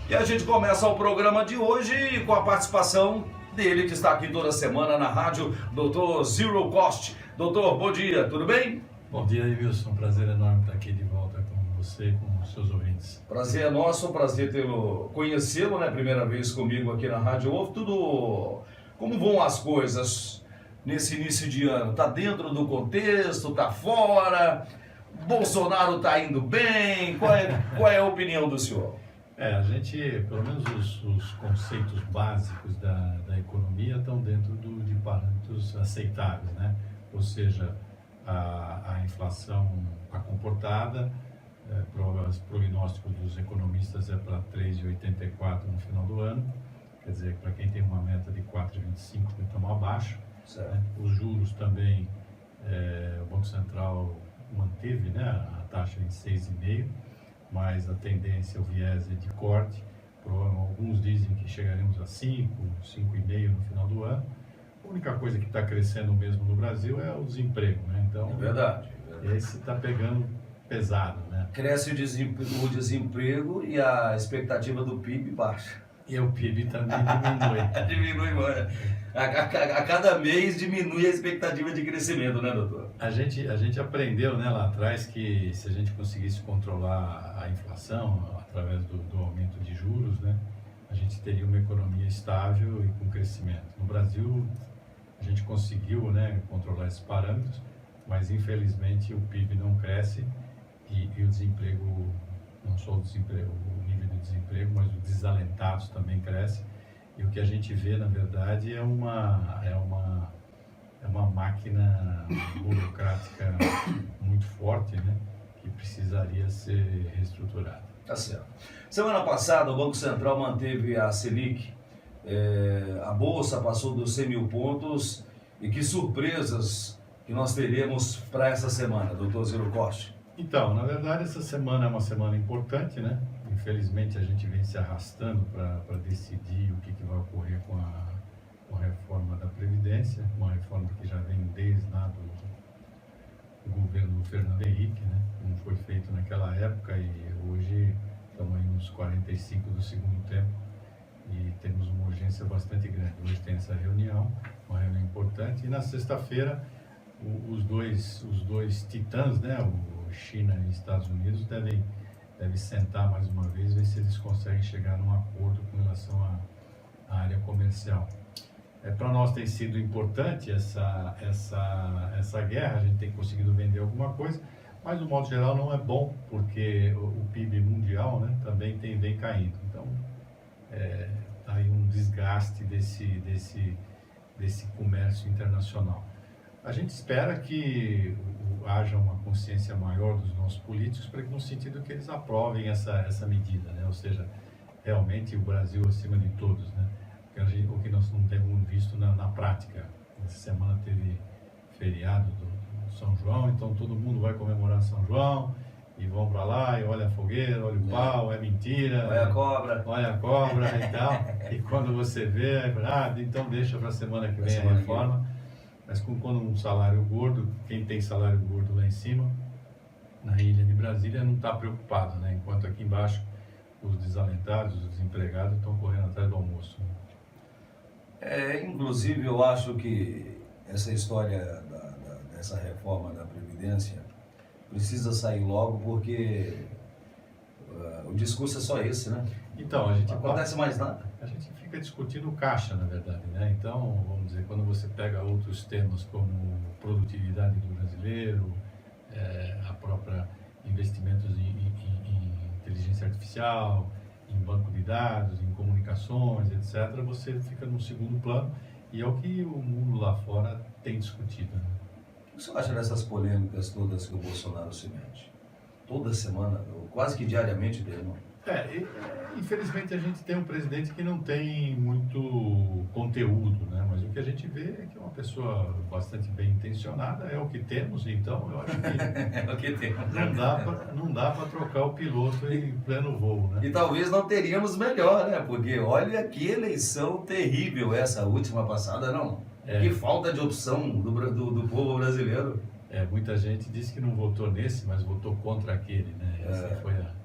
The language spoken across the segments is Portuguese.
E a gente começa o programa de hoje com a participação dele, que está aqui toda semana na rádio, Dr. Zero Cost. Doutor, bom dia, tudo bem? Bom dia, Wilson. Prazer enorme estar aqui de volta com você e com os seus ouvintes. Prazer é nosso, prazer conhecê-lo, né? Primeira vez comigo aqui na Rádio Ovo. Como vão as coisas nesse início de ano? Tá dentro do contexto, tá fora? Bolsonaro tá indo bem? Qual é a opinião do senhor? A gente, pelo menos os conceitos básicos da economia estão dentro de parâmetros aceitáveis, né? Ou seja, a inflação está comportada, os prognósticos dos economistas é para 3,84 no final do ano, quer dizer, para quem tem uma meta de 4,25 estamos abaixo, né? Os juros também, o Banco Central manteve, né, a taxa em 6,5, mas a tendência, o viés é de corte. Alguns dizem que chegaremos a 5, 5,5 no final do ano. A única coisa que está crescendo mesmo no Brasil é o desemprego, né? Então, é verdade. Esse está pegando pesado, né? Cresce o desemprego e a expectativa do PIB baixa. E o PIB também diminui. Diminui, mano. A cada mês diminui a expectativa de crescimento, né, doutor? A gente aprendeu, né, lá atrás, que se a gente conseguisse controlar a inflação através do aumento de juros, né, a gente teria uma economia estável e com crescimento. No Brasil, a gente conseguiu, né, controlar esses parâmetros, mas infelizmente o PIB não cresce e o desemprego, não só o desemprego, o nível de desemprego, mas os desalentados também cresce. E o que a gente vê, na verdade, é uma máquina burocrática muito forte, né, que precisaria ser reestruturada. Tá certo. Semana passada, o Banco Central manteve a Selic, a Bolsa passou dos 100 mil pontos, e que surpresas que nós teremos para essa semana, doutor Zero Cost? Então, na verdade, essa semana é uma semana importante, né? Infelizmente, a gente vem se arrastando para decidir o que vai ocorrer com a reforma da Previdência, uma reforma que já vem desde lá do governo do Fernando Henrique, né? Como foi feito naquela época, e hoje estamos aí nos 45 do segundo tempo e temos uma urgência bastante grande. Hoje tem essa reunião, uma reunião importante, e na sexta-feira os dois titãs, né? O China e Estados Unidos devem sentar mais uma vez, ver se eles conseguem chegar num acordo com relação à área comercial. Para nós tem sido importante essa guerra, a gente tem conseguido vender alguma coisa, mas no modo geral não é bom, porque o PIB mundial, né, também vem caindo. Então, tá aí um desgaste desse comércio internacional. A gente espera que haja uma consciência maior dos nossos políticos, para que no sentido que eles aprovem essa medida, né? Ou seja, realmente o Brasil acima de todos, né? O que nós não temos visto na prática. Essa semana teve feriado do São João, então todo mundo vai comemorar São João e vão para lá e olha a fogueira, olha o pau, é mentira, olha a cobra e tal. E quando você vê, então deixa para a semana que vem a reforma. Mas quando um salário gordo, quem tem salário gordo lá em cima, na ilha de Brasília, não está preocupado, né? Enquanto aqui embaixo os desalentados, os desempregados estão correndo atrás do almoço. Inclusive, eu acho que essa história dessa reforma da Previdência precisa sair logo, porque o discurso é só esse, né? Então, não acontece mais nada. A gente fica discutindo caixa, na verdade, né? Então, vamos dizer, quando você pega outros temas como produtividade do brasileiro, a própria investimentos em inteligência artificial, em banco de dados, em comunicações, etc., você fica no segundo plano, e é o que o mundo lá fora tem discutido, né? O que você acha dessas polêmicas todas que o Bolsonaro se mete? Toda semana, quase que diariamente dele, não? Infelizmente a gente tem um presidente que não tem muito conteúdo, né? Mas o que a gente vê é que é uma pessoa bastante bem intencionada, é o que temos, então eu acho que é o que temos. Não dá para trocar o piloto em pleno voo, né? E talvez não teríamos melhor, né? Porque olha que eleição terrível essa última passada, não? Que falta de opção do povo brasileiro. Muita gente disse que não votou nesse, mas votou contra aquele, né?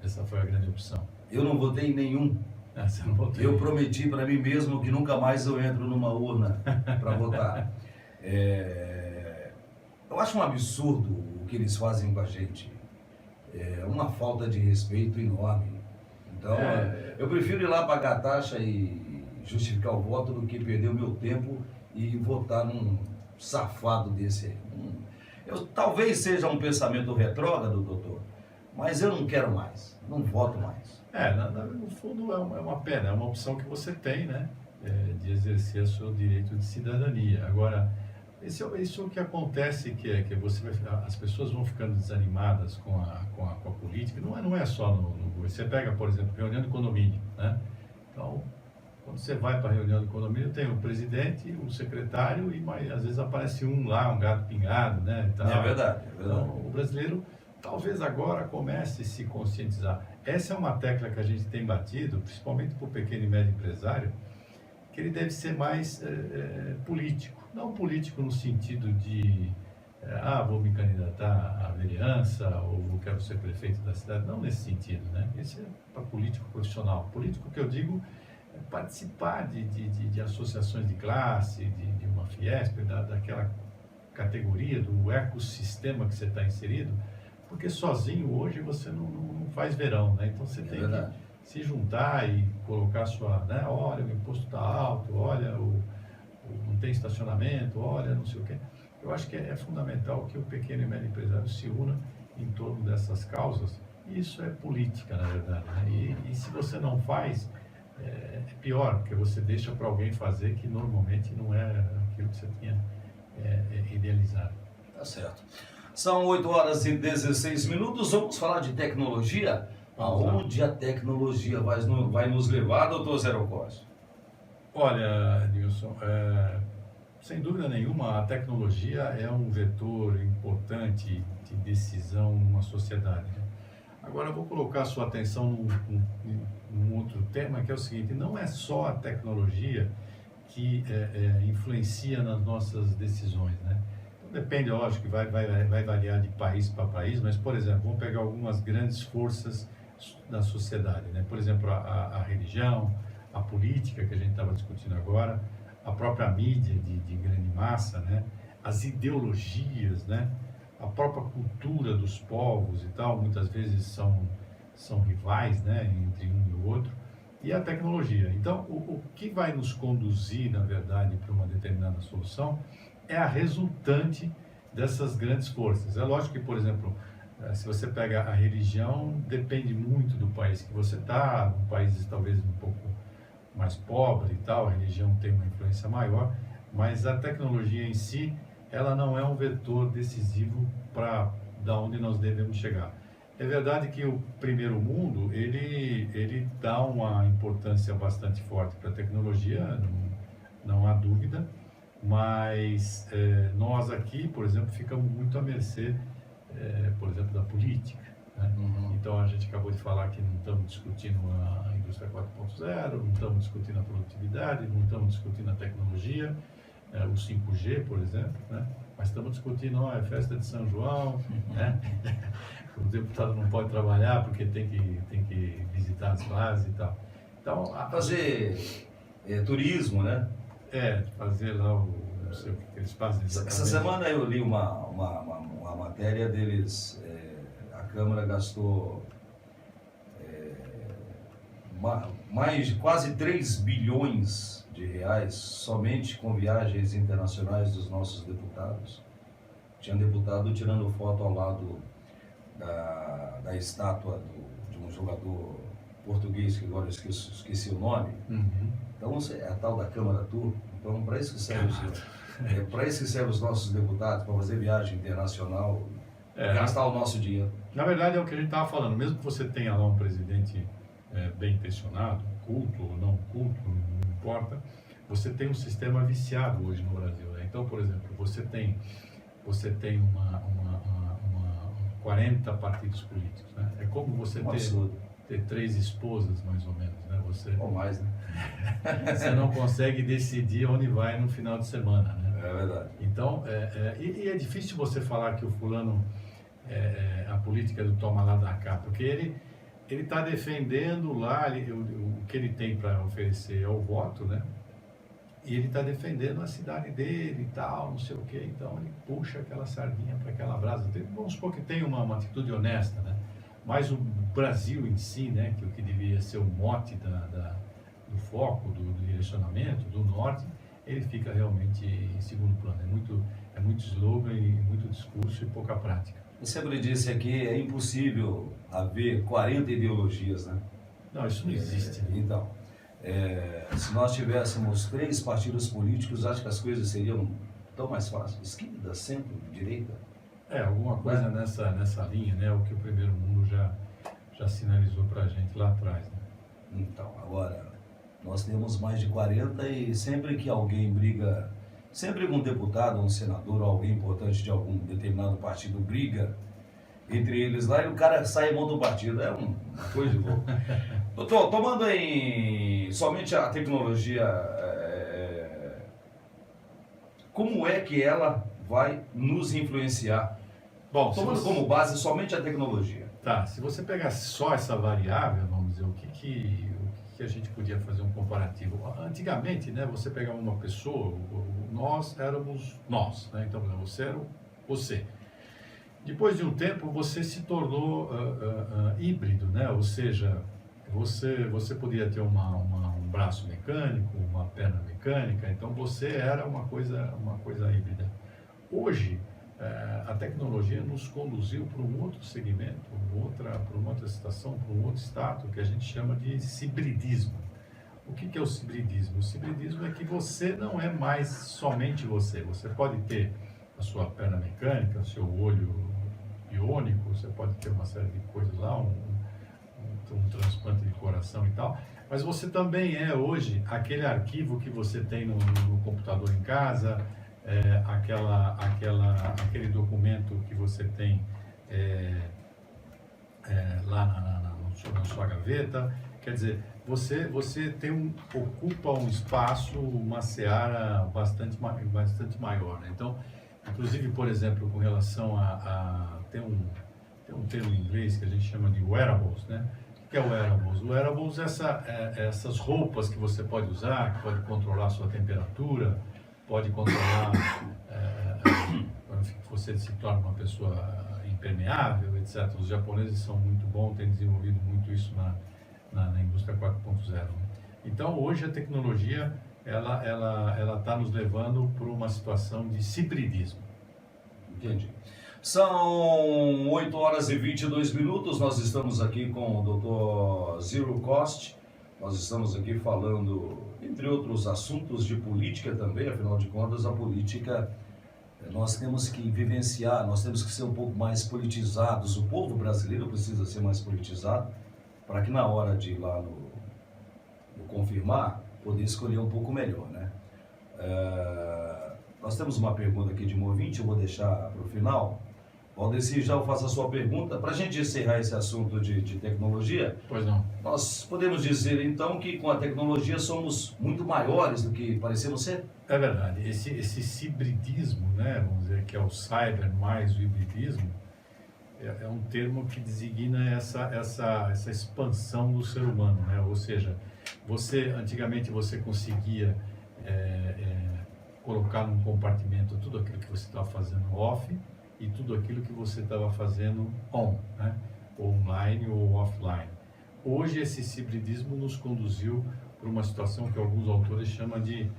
Essa foi a grande opção. Eu não votei em nenhum. Você não votou. Eu prometi para mim mesmo que nunca mais eu entro numa urna para votar. Eu acho um absurdo o que eles fazem com a gente. É uma falta de respeito enorme. Então, eu prefiro ir lá pagar a taxa e justificar o voto do que perder o meu tempo e votar num safado desse aí. Talvez seja um pensamento retrógrado, doutor, mas eu não quero mais, não voto mais. No fundo é uma pena, é uma opção que você tem, né, de exercer o seu direito de cidadania. Agora, isso é o que acontece, que as pessoas vão ficando desanimadas com a política. Não é só você pega, por exemplo, reunião de condomínio, né? Então, quando você vai para a reunião de condomínio, tem o presidente, o secretário e às vezes aparece um lá, um gato pingado, né? Então, é verdade. Então, o brasileiro talvez agora comece a se conscientizar. Essa é uma tecla que a gente tem batido, principalmente para o pequeno e médio empresário, que ele deve ser mais político. Não político no sentido de, vou me candidatar à vereança ou quero ser prefeito da cidade. Não nesse sentido, né? Esse é para político profissional. Político que eu digo é participar de associações de classe, de uma Fiesp, daquela categoria, do ecossistema que você está inserido, porque sozinho hoje você não faz verão, né? Então você tem que se juntar e colocar olha, o imposto está alto, olha, não tem estacionamento, olha, não sei o quê. Eu acho que é fundamental que o pequeno e médio empresário se una em torno dessas causas, e isso é política, na verdade, né? E se você não faz, é pior, porque você deixa para alguém fazer que normalmente não é aquilo que você tinha idealizado. Tá certo. São 8h16. Vamos falar de tecnologia? Aonde a tecnologia vai nos levar, doutor Zé Costa? Olha, Nilson, sem dúvida nenhuma, a tecnologia é um vetor importante de decisão numa sociedade, né? Agora eu vou colocar a sua atenção num outro tema, que é o seguinte: não é só a tecnologia que influencia nas nossas decisões, né? Então, depende, lógico, que vai variar de país para país, mas, por exemplo, vamos pegar algumas grandes forças da sociedade, né? Por exemplo, a religião, a política, que a gente estava discutindo agora, a própria mídia de grande massa, né? As ideologias, né? A própria cultura dos povos e tal, muitas vezes são rivais, né? Entre um e o outro, e a tecnologia. Então, o que vai nos conduzir, na verdade, para uma determinada solução é a resultante dessas grandes forças. É lógico que, por exemplo, se você pega a religião, depende muito do país que você está, em países talvez um pouco mais pobres e tal, a religião tem uma influência maior, mas a tecnologia em si, ela não é um vetor decisivo para da onde nós devemos chegar. É verdade que o primeiro mundo, ele dá uma importância bastante forte para a tecnologia, não há dúvida, mas nós aqui, por exemplo, ficamos muito à mercê, por exemplo, da política, né? Então a gente acabou de falar que não estamos discutindo a indústria 4.0, não estamos discutindo a produtividade, não estamos discutindo a tecnologia, o 5G, por exemplo, né? Mas estamos discutindo a festa de São João, né? O deputado não pode trabalhar porque tem que visitar as bases e tal. Então, fazer turismo, né? Fazer lá não sei o que eles fazem. Essa semana eu li uma matéria deles, a Câmara gastou mais de quase 3 bilhões de reais somente com viagens internacionais dos nossos deputados. Tinha deputado tirando foto ao lado da estátua de um jogador português, que agora eu esqueci o nome. Então é a tal da Câmara Tour. Então para isso que serve para isso que serve os nossos deputados, para fazer viagem internacional, gastar o nosso dinheiro. Na verdade é o que a gente estava falando, mesmo que você tenha lá um presidente bem intencionado, culto ou não culto, não importa, você tem um sistema viciado hoje no Brasil, né? Então, por exemplo, você tem 40 partidos políticos, né? É como você ter 3 esposas, mais ou menos, né? Ou mais, né? Você não consegue decidir onde vai no final de semana, né? É verdade. Então, e é difícil você falar que o fulano a política do toma lá da cá, porque ele está defendendo lá o que ele tem para oferecer ao voto, né? E ele está defendendo a cidade dele e tal, não sei o quê. Então ele puxa aquela sardinha para aquela brasa. Vamos supor que tem uma atitude honesta, né? Mas o Brasil em si, né? Que o que deveria ser o mote do foco, do direcionamento, do norte, ele fica realmente em segundo plano. É muito slogan e muito discurso e pouca prática. Eu sempre disse aqui, é impossível haver 40 ideologias, né? Não, isso não existe. Então, se nós tivéssemos 3 partidos políticos, acho que as coisas seriam tão mais fáceis. Esquerda, centro, direita. Alguma coisa nessa linha, né? O que o primeiro mundo já sinalizou para a gente lá atrás, né? Então, agora, nós temos mais de 40 e sempre que alguém briga, sempre que um deputado, um senador ou alguém importante de algum determinado partido briga entre eles lá e o cara sai e monta o partido. É uma coisa de louco. Doutor, tomando em somente a tecnologia, como é que ela vai nos influenciar? Bom, tomando como base somente a tecnologia. Tá, se você pegar só essa variável, vamos dizer, o que a gente podia fazer um comparativo? Antigamente, né, você pegava uma pessoa, nós éramos nós, né? Então, você era você. Depois de um tempo, você se tornou híbrido, né? Ou seja, você podia ter um braço mecânico, uma perna mecânica, então você era uma coisa híbrida. Hoje, a tecnologia nos conduziu para um outro segmento, para uma outra situação, para um outro status, que a gente chama de hibridismo. O que é o hibridismo? O hibridismo é que você não é mais somente você. Você pode ter a sua perna mecânica, o seu olho biônico, você pode ter uma série de coisas lá, um transplante de coração e tal, mas você também é hoje aquele arquivo que você tem no computador em casa, aquele documento que você tem lá na sua gaveta. Quer dizer, você ocupa um espaço, uma seara bastante maior, né? Então, inclusive, por exemplo, com relação tem um termo em inglês que a gente chama de wearables, né? O que é o wearables? O wearables é essas roupas que você pode usar, que pode controlar a sua temperatura, pode controlar você se torna uma pessoa impermeável, etc. Os japoneses são muito bons, têm desenvolvido muito isso na indústria 4.0. Né? Então, hoje a tecnologia ela está nos levando para uma situação de hibridismo. Entendi. São 8 horas e 22 minutos, nós estamos aqui com o Dr. Zero Cost, nós estamos aqui falando, entre outros assuntos, de política também, afinal de contas, a política, nós temos que vivenciar, nós temos que ser um pouco mais politizados, o povo brasileiro precisa ser mais politizado, para que na hora de ir lá no confirmar, poder escolher um pouco melhor, né? Nós temos uma pergunta aqui de um ouvinte, eu vou deixar para o final. Valdeci, já faço a sua pergunta. Para a gente encerrar esse assunto de tecnologia, pois não. Nós podemos dizer então que com a tecnologia somos muito maiores do que parecemos ser? É verdade. Esse hibridismo, né, vamos dizer que é o cyber mais o hibridismo, é um termo que designa essa expansão do ser humano, né? Ou seja, antigamente você conseguia colocar num compartimento tudo aquilo que você estava fazendo off e tudo aquilo que você estava fazendo on, né? Ou online ou offline. Hoje esse hibridismo nos conduziu para uma situação que alguns autores chamam de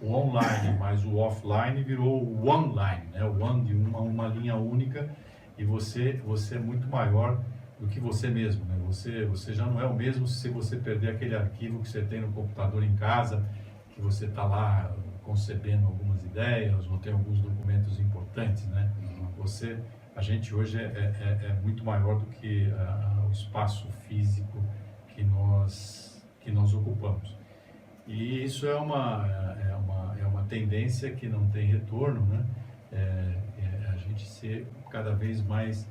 o online, mas o offline virou o online, né? O one de uma linha única, e você é muito maior do que você mesmo, né? Você já não é o mesmo se você perder aquele arquivo que você tem no computador em casa, que você está lá concebendo algumas ideias ou tem alguns documentos importantes, né? A gente hoje é muito maior do que o espaço físico que nós ocupamos. E isso é uma tendência que não tem retorno, né? A gente ser cada vez mais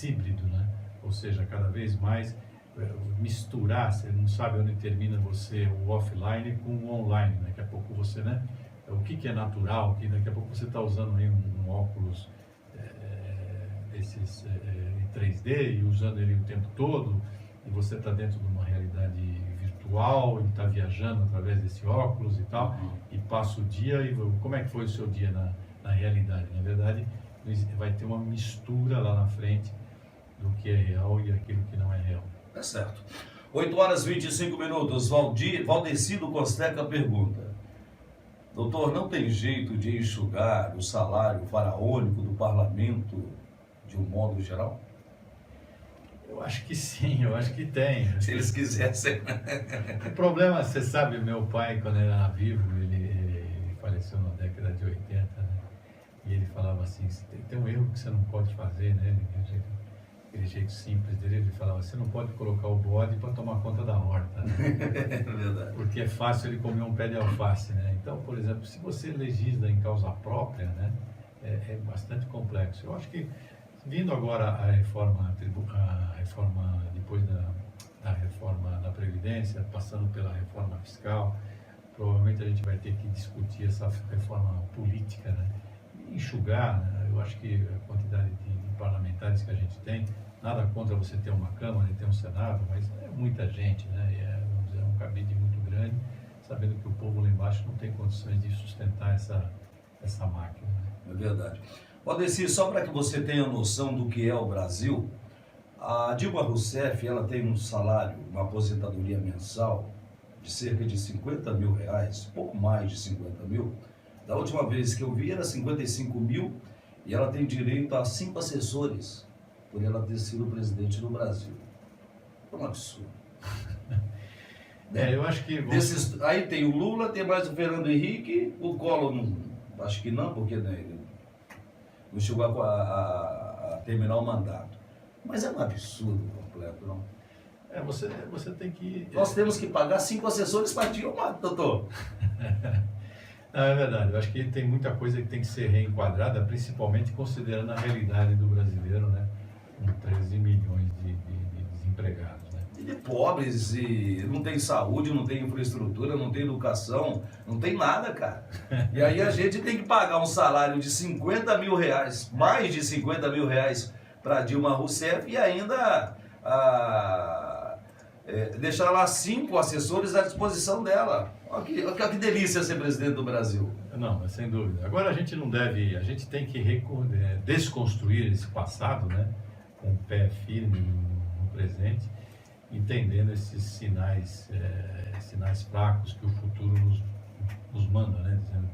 híbrido, né? Ou seja, cada vez mais misturar, você não sabe onde termina o offline com o online. Daqui a pouco você, né? O que é natural, que daqui a pouco você está usando aí um óculos em 3D e usando ele o tempo todo, e você está dentro de uma realidade virtual e está viajando através desse óculos e tal, e passa o dia e como é que foi o seu dia na realidade? Na verdade, vai ter uma mistura lá na frente do que é real e aquilo que não é real. É certo. 8h25. Valdecido Costeca pergunta: doutor, não tem jeito de enxugar o salário faraônico do parlamento de um modo geral? Eu acho que sim, eu acho que tem. Se eles quisessem. O problema, você sabe, meu pai, quando era vivo, ele faleceu na década de 80, né? E ele falava assim, tem um erro que você não pode fazer, né? Aquele jeito simples dele, ele falava, você não pode colocar o bode para tomar conta da horta, né? É verdade. Porque é fácil ele comer um pé de alface, né? Então, por exemplo, se você legisla em causa própria, né? É bastante complexo. Eu acho que, vindo agora a reforma depois da reforma da Previdência, passando pela reforma fiscal, provavelmente a gente vai ter que discutir essa reforma política, né? Enxugar, né? Eu acho que a quantidade de parlamentares que a gente tem, nada contra você ter uma Câmara e ter um Senado, mas é muita gente, né? E vamos dizer, um cabide muito grande, sabendo que o povo lá embaixo não tem condições de sustentar essa máquina, né? É verdade. Valdeci, só para que você tenha noção do que é o Brasil, a Dilma Rousseff, ela tem um salário, uma aposentadoria mensal de cerca de 50 mil reais, pouco mais de 50 mil. Da última vez que eu vi era 55 mil e ela tem direito a 5 assessores por ela ter sido presidente do Brasil. É um absurdo. Eu acho que... Aí tem o Lula, tem mais o Fernando Henrique, o Collor não, acho que não, porque né, ele não chegou a terminar o mandato. Mas é um absurdo completo, não? Você tem que... Nós temos que pagar 5 assessores para Dilma, doutor. Não, é verdade, eu acho que tem muita coisa que tem que ser reenquadrada, principalmente considerando a realidade do brasileiro, né? Com 13 milhões de desempregados, né? E de pobres, e não tem saúde, não tem infraestrutura, não tem educação, não tem nada, cara. E aí a gente tem que pagar um salário de 50 mil reais, mais de 50 mil reais para Dilma Rousseff e ainda deixar lá 5 assessores à disposição dela. Olha que delícia ser presidente do Brasil. Não, mas sem dúvida. Agora a gente tem que desconstruir esse passado, né? Com o pé firme no presente, entendendo esses sinais fracos que o futuro nos manda, né? Dizendo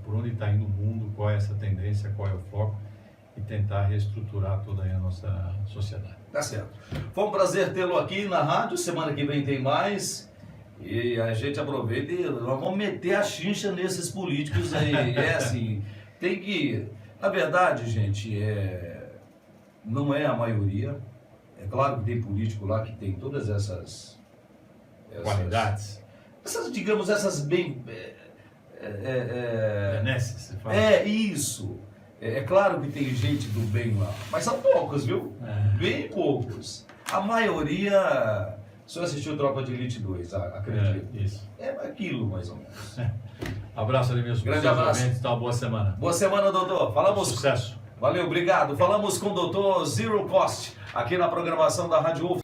por onde está indo o mundo, qual é essa tendência, qual é o foco, e tentar reestruturar toda a nossa sociedade. Tá certo. Foi um prazer tê-lo aqui na rádio. Semana que vem tem mais. E a gente aproveita e nós vamos meter a chincha nesses políticos aí. Assim, tem que... Na verdade, gente, não é a maioria. É claro que tem político lá que tem todas essas qualidades. Digamos, essas bem... Benesses, você fala. Isso. É claro que tem gente do bem lá, mas são poucos, viu? Bem poucos. A maioria... O senhor assistiu Tropa de Elite 2, acredito. Isso. É aquilo, mais ou menos. Abraço ali, meus grande abraço. Uma boa semana. Boa semana, doutor. Sucesso. Valeu, obrigado. Falamos com o doutor Zero Cost, aqui na programação da Rádio UF.